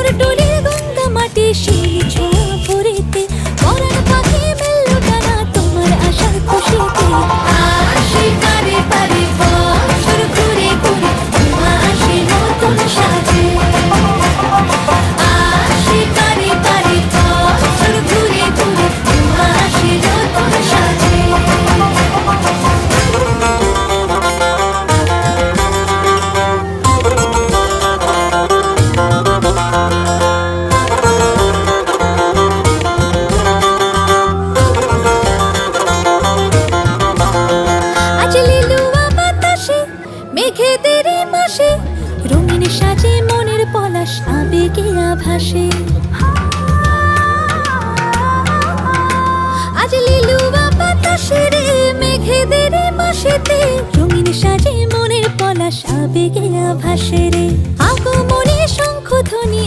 সাগর ডোলে গঙ্গা মাটি শিউলি ছোঁয়া ভরিতে পরাণ পাখি মেলল ডানা তোমার আশার খুশিতে। আসে পারে পারে বছর ঘুরে ঘুরে তোমা আসে নতুন সাজে। আসে পারে পারে বছর ঘুরে ঘুরে তোমা আসে নতুন সাজে। আজ লিলুয়া বাতাসে মেঘেদের মাসে রঙিন সাজে মনের পলাশ আবেগে আভাসে। আজ লিলুয়া বাতাসে রে মেঘেদের মাসেতে রঙিন সাজে মনের পলাশ আবেগে আভাসে রে। আগমনে শঙ্খধ্বনি